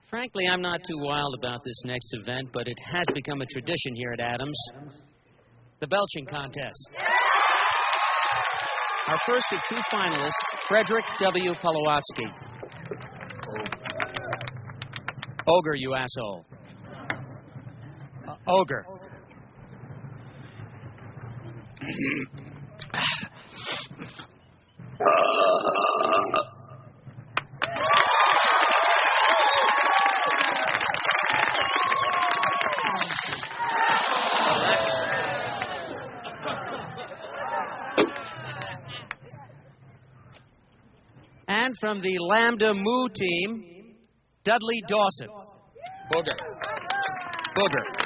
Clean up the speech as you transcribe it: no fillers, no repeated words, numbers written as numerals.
Frankly, I'm not too wild about this next event, but it has become a tradition here at Adams. The Belching Contest. Our first of two finalists, Frederick W. Polowatsky. Ogre, you asshole. Ogre. And from the Lambda Mu team, Dudley Dawson. Booger. Booger.